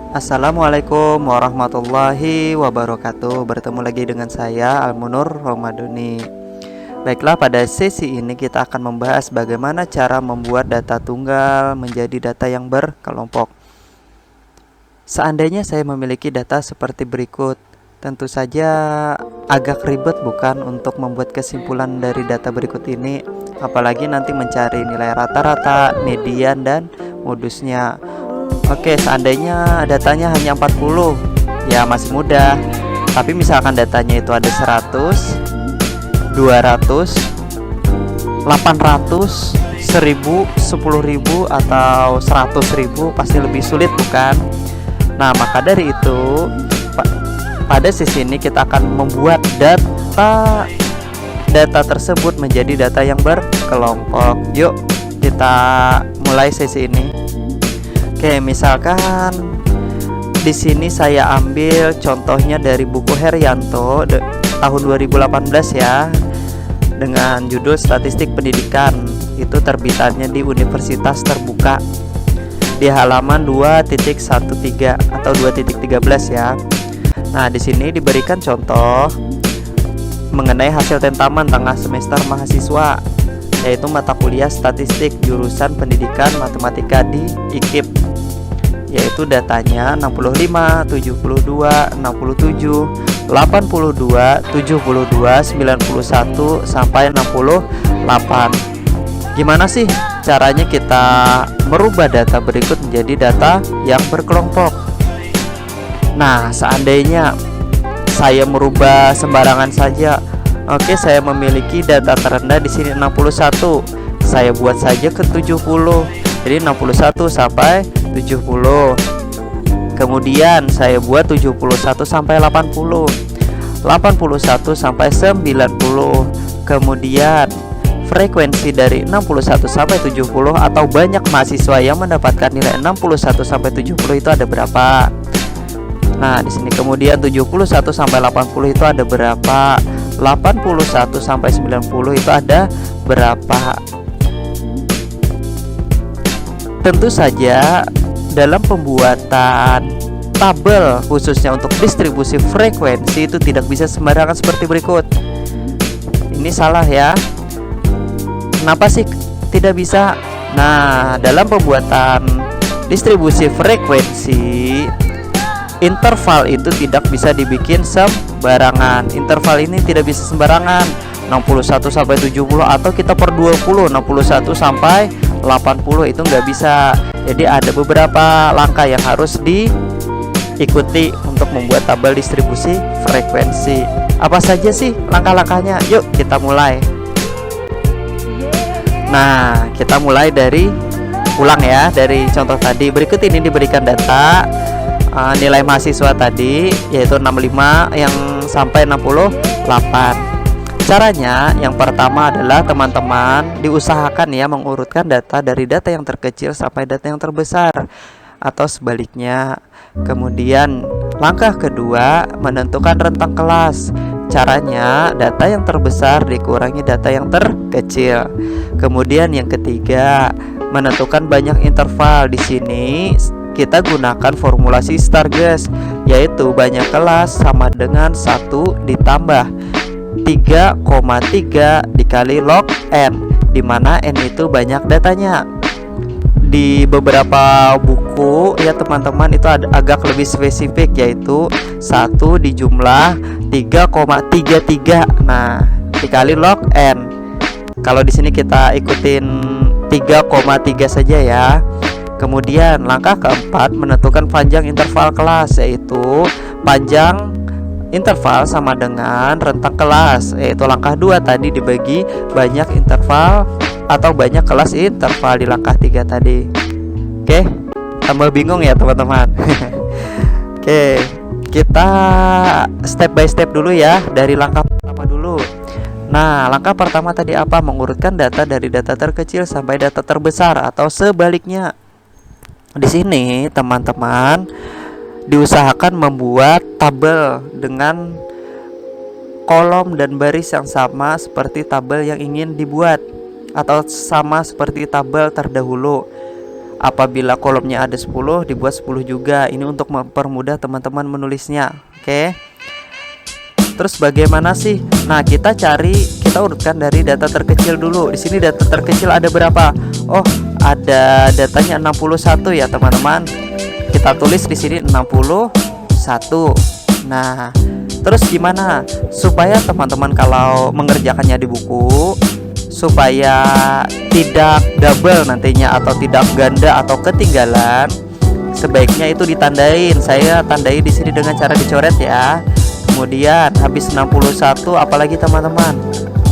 Assalamualaikum warahmatullahi wabarakatuh. Bertemu lagi dengan saya Almunur Romadoni. Baiklah, pada sesi ini kita akan membahas bagaimana cara membuat data tunggal menjadi data yang berkelompok. Seandainya saya memiliki data seperti berikut, tentu saja agak ribet bukan untuk membuat kesimpulan dari data berikut ini, apalagi nanti mencari nilai rata-rata, median, dan modusnya. Oke, seandainya datanya hanya 40, ya masih mudah. Tapi misalkan datanya itu ada 100, 200, 800, 1000, 10.000 atau 100.000, pasti lebih sulit bukan? Nah, maka dari itu pada sesi ini kita akan membuat data tersebut menjadi data yang berkelompok. Yuk kita mulai sesi ini. Oke, misalkan di sini saya ambil contohnya dari buku Herianto tahun 2018 ya, dengan judul Statistik Pendidikan. Itu terbitannya di Universitas Terbuka di halaman 2.13 atau 2.13 ya. Nah, di sini diberikan contoh mengenai hasil tentaman tengah semester mahasiswa, yaitu mata kuliah statistik jurusan pendidikan matematika di IKIP, yaitu datanya 65, 72, 67, 82, 72, 91 sampai 68. Gimana sih caranya kita merubah data berikut menjadi data yang berkelompok? Nah, seandainya saya merubah sembarangan saja. Oke, saya memiliki data terendah di sini 61. Saya buat saja ke 70. Jadi 61 sampai 70. Kemudian saya buat 71 sampai 80. 81 sampai 90. Kemudian frekuensi dari 61 sampai 70 atau banyak mahasiswa yang mendapatkan nilai 61 sampai 70 itu ada berapa? Nah, di sini kemudian 71 sampai 80 itu ada berapa? 81 sampai 90 itu ada berapa? Tentu saja dalam pembuatan tabel khususnya untuk distribusi frekuensi itu tidak bisa sembarangan seperti berikut. Ini salah ya. Kenapa sih tidak bisa? Nah, dalam pembuatan distribusi frekuensi, interval itu tidak bisa dibikin sembarangan. Interval ini tidak bisa sembarangan. 61 sampai 70 atau kita per 20, 61 sampai 80 itu nggak bisa. Jadi ada beberapa langkah yang harus diikuti untuk membuat tabel distribusi frekuensi. Apa saja sih langkah-langkahnya? Yuk kita mulai. Nah, kita mulai dari ulang ya, dari contoh tadi. Berikut ini diberikan data nilai mahasiswa tadi, yaitu 65 yang sampai 68. Caranya yang pertama adalah teman-teman diusahakan ya mengurutkan data dari data yang terkecil sampai data yang terbesar atau sebaliknya. Kemudian langkah kedua, menentukan rentang kelas. Caranya data yang terbesar dikurangi data yang terkecil. Kemudian yang ketiga, menentukan banyak interval. Di sini kita gunakan formulasi Stargess, yaitu banyak kelas sama dengan 1 ditambah 3,3 dikali log n, dimana n itu banyak datanya. Di beberapa buku ya teman-teman itu agak lebih spesifik, yaitu 1 dijumlah 3,33. Nah, dikali log n. Kalau di sini kita ikutin 3,3 saja ya. Kemudian langkah keempat, menentukan panjang interval kelas, yaitu panjang interval sama dengan rentang kelas, yaitu langkah 2 tadi dibagi banyak interval atau banyak kelas interval di langkah 3 tadi. Oke, tambah bingung ya teman-teman. Oke, kita step by step dulu ya, dari langkah pertama dulu. Nah, langkah pertama tadi apa? Mengurutkan data dari data terkecil sampai data terbesar atau sebaliknya. Di sini teman-teman diusahakan membuat tabel dengan kolom dan baris yang sama seperti tabel yang ingin dibuat atau sama seperti tabel terdahulu. Apabila kolomnya ada 10, dibuat 10 juga. Ini untuk mempermudah teman-teman menulisnya. Oke. Terus bagaimana sih? Nah, kita urutkan dari data terkecil dulu. Di sini data terkecil ada berapa? Oh, ada datanya 61 ya, teman-teman. Kita tulis di sini 61. Nah, terus gimana supaya teman-teman kalau mengerjakannya di buku supaya tidak double nantinya atau tidak ganda atau ketinggalan, sebaiknya itu ditandain. Saya tandai di sini dengan cara dicoret ya. Kemudian habis 61 apalagi teman-teman?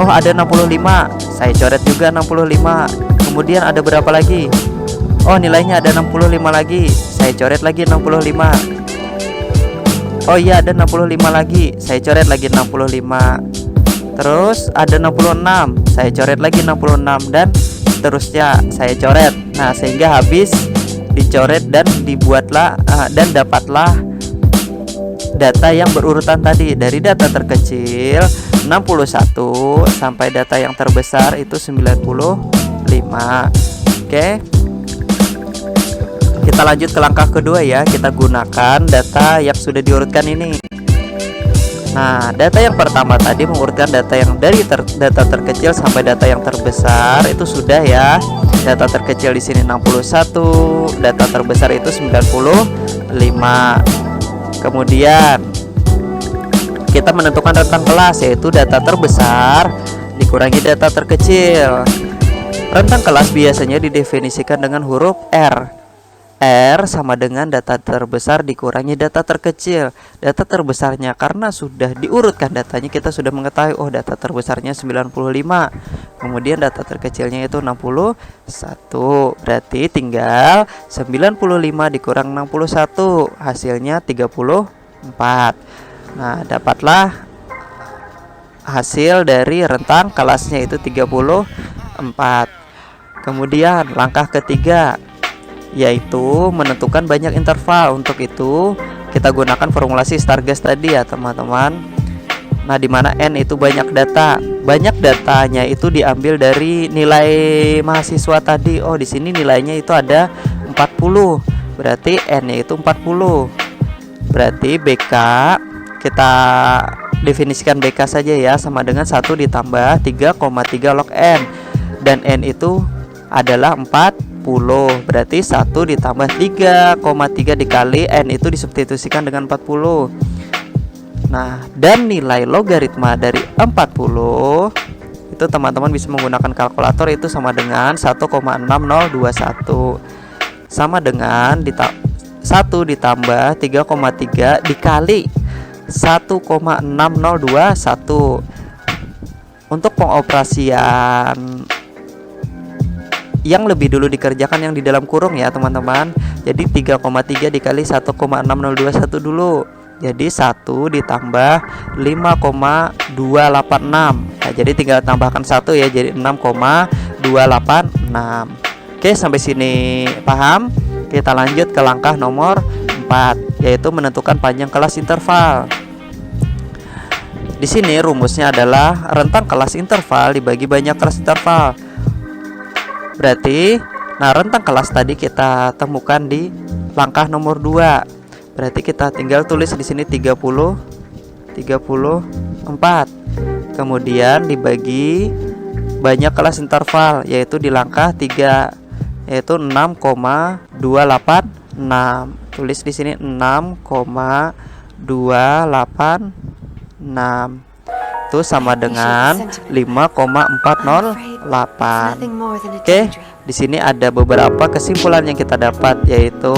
Oh, ada 65. Saya coret juga 65. Kemudian ada berapa lagi? Oh, nilainya ada 65 lagi. Saya coret lagi 65. Oh iya, ada 65 lagi. Saya coret lagi 65. Terus ada 66, saya coret lagi 66 dan seterusnya saya coret. Nah, sehingga habis dicoret dan dibuatlah dan dapatlah data yang berurutan tadi, dari data terkecil 61 sampai data yang terbesar itu 95. Oke. Kita lanjut ke langkah kedua ya. Kita gunakan data yang sudah diurutkan ini. Nah, data yang pertama tadi mengurutkan data yang dari data terkecil sampai data yang terbesar itu sudah ya. Data terkecil di sini 61, data terbesar itu 95. Kemudian kita menentukan rentang kelas, yaitu data terbesar dikurangi data terkecil. Rentang kelas biasanya didefinisikan dengan huruf R. R sama dengan data terbesar dikurangi data terkecil. Data terbesarnya karena sudah diurutkan datanya, kita sudah mengetahui oh data terbesarnya 95. Kemudian data terkecilnya itu 61. Berarti tinggal 95 dikurang 61, hasilnya 34. Nah, dapatlah hasil dari rentang kelasnya itu 34. Kemudian langkah ketiga yaitu menentukan banyak interval. Untuk itu kita gunakan formulasi Stargast tadi ya teman-teman. Nah, dimana N itu banyak data. Banyak datanya itu diambil dari nilai mahasiswa tadi. Oh, di sini nilainya itu ada 40. Berarti N-nya itu 40. Berarti BK kita definisikan BK saja ya, sama dengan 1 ditambah 3,3 log N. Dan N itu adalah 40. Berarti 1 ditambah 3,3 dikali N itu disubstitusikan dengan 40. Nah, dan nilai logaritma dari 40 itu teman-teman bisa menggunakan kalkulator, itu sama dengan 1,6021. Sama dengan 1 ditambah 3,3 dikali 1,6021. Untuk pengoperasian yang lebih dulu dikerjakan yang di dalam kurung ya teman-teman. Jadi 3,3 dikali 1,6021 dulu. Jadi 1 ditambah 5,286. Nah, jadi tinggal tambahkan 1 ya, jadi 6,286. Oke, sampai sini paham? Kita lanjut ke langkah nomor 4, yaitu menentukan panjang kelas interval. Di sini rumusnya adalah rentang kelas interval dibagi banyak kelas interval. Berarti, nah rentang kelas tadi kita temukan di langkah nomor 2. Berarti kita tinggal tulis di sini 34. Kemudian dibagi banyak kelas interval, yaitu di langkah 3, yaitu 6,286. Tulis di sini 6,286. Itu sama dengan 5,408. Oke, di sini ada beberapa kesimpulan yang kita dapat, yaitu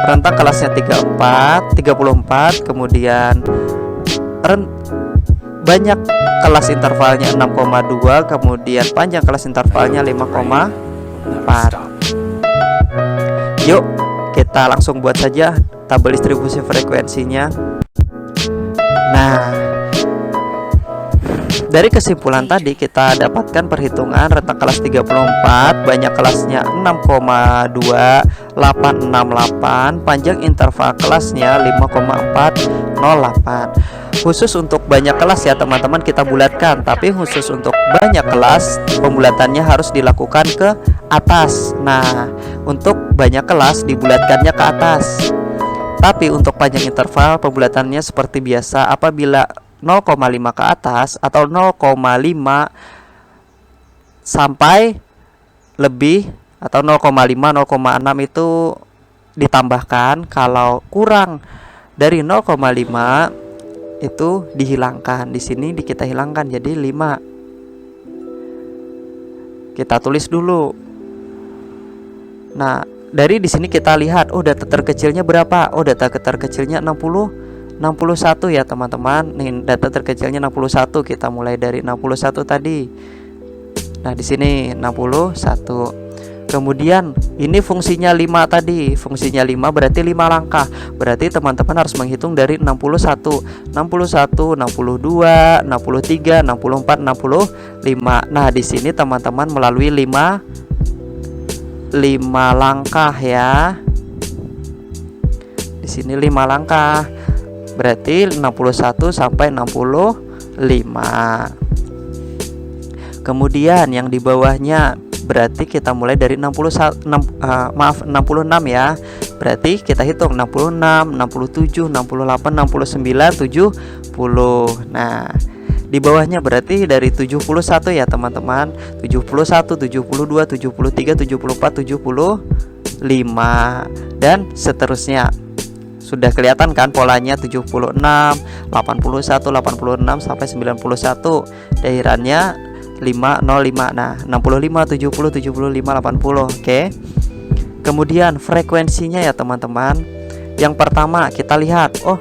rentang kelasnya 34, kemudian banyak kelas intervalnya 6,2, kemudian panjang kelas intervalnya 5,4. Yuk, kita langsung buat saja tabel distribusi frekuensinya. Nah, Dari kesimpulan tadi kita dapatkan perhitungan rentang kelas 34, banyak kelasnya 6,2868, panjang interval kelasnya 5,408. Khusus untuk banyak kelas ya teman-teman kita bulatkan, tapi khusus untuk banyak kelas pembulatannya harus dilakukan ke atas. Nah, untuk banyak kelas dibulatkannya ke atas. Tapi untuk panjang interval pembulatannya seperti biasa, apabila 0,5 ke atas atau 0,5 sampai lebih atau 0,5 0,6 itu ditambahkan. Kalau kurang dari 0,5 itu dihilangkan. Di sini kita hilangkan jadi 5. Kita tulis dulu. Nah, dari di sini kita lihat, oh data terkecilnya berapa? Oh data terkecilnya 61 ya teman-teman. Nih data terkecilnya 61. Kita mulai dari 61 tadi. Nah, di sini 61. Kemudian ini fungsinya 5 tadi. Fungsinya 5 berarti 5 langkah. Berarti teman-teman harus menghitung dari 61, 61, 62, 63, 64, 65. Nah, di sini teman-teman melalui 5 langkah ya. Di sini 5 langkah. Berarti 61 sampai 65. Kemudian yang di bawahnya berarti kita mulai dari 66 ya. Berarti kita hitung 66, 67, 68, 69, 70. Nah, di bawahnya berarti dari 71 ya teman-teman. 71, 72, 73, 74, 75 dan seterusnya. Sudah kelihatan kan polanya, 76, 81, 86 sampai 91. Dahirannya 505. Nah, 65, 70, 75, 80. Oke. Kemudian frekuensinya ya teman-teman. Yang pertama kita lihat, oh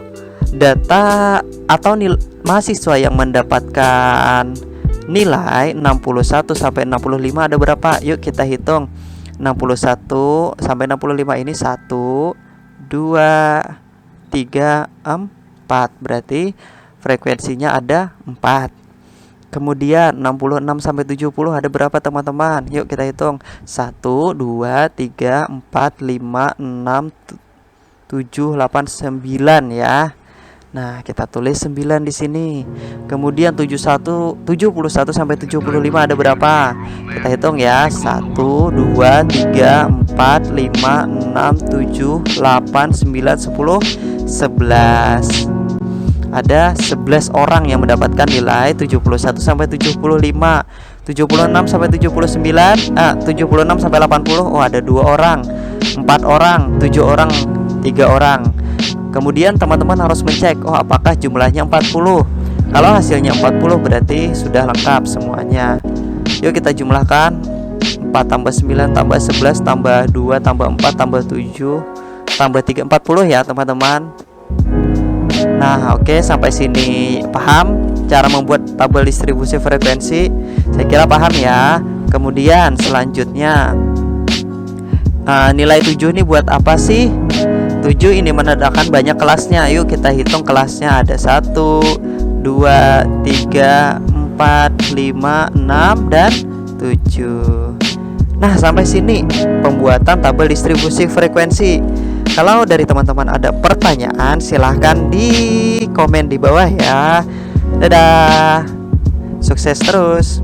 data atau mahasiswa yang mendapatkan nilai 61 sampai 65 ada berapa? Yuk kita hitung. 61 sampai 65 ini 1, 2, 3, 4. Berarti frekuensinya ada 4. Kemudian 66 sampai 70 ada berapa teman-teman? Yuk kita hitung. 1, 2, 3, 4, 5, 6, 7, 8, 9 ya. Nah, kita tulis 9 di sini. Kemudian 71 sampai 75 ada berapa? Kita hitung ya. 1, 2, 3, 4, 5, 6, 7, 8, 9, 10, 11. Ada 11 orang yang mendapatkan nilai 71 sampai 75. 76 sampai 79, 76 sampai 80. Oh, ada 2 orang, 4 orang, 7 orang, 3 orang. Kemudian teman-teman harus mencek, oh apakah jumlahnya 40. Kalau hasilnya 40 berarti sudah lengkap semuanya. Yuk kita jumlahkan. 4 tambah 9 tambah 11 tambah 2 tambah 4 tambah 7 tambah 3, 40 ya teman-teman. Nah, oke, sampai sini paham cara membuat tabel distribusi frekuensi? Saya kira paham ya. Kemudian selanjutnya nilai 7 ini buat apa sih? 7 ini menandakan banyak kelasnya. Yuk kita hitung kelasnya. Ada 1, 2, 3, 4, 5, 6, dan 7. Nah, sampai sini pembuatan tabel distribusi frekuensi. Kalau dari teman-teman ada pertanyaan, silahkan di komen di bawah ya. Dadah, sukses terus.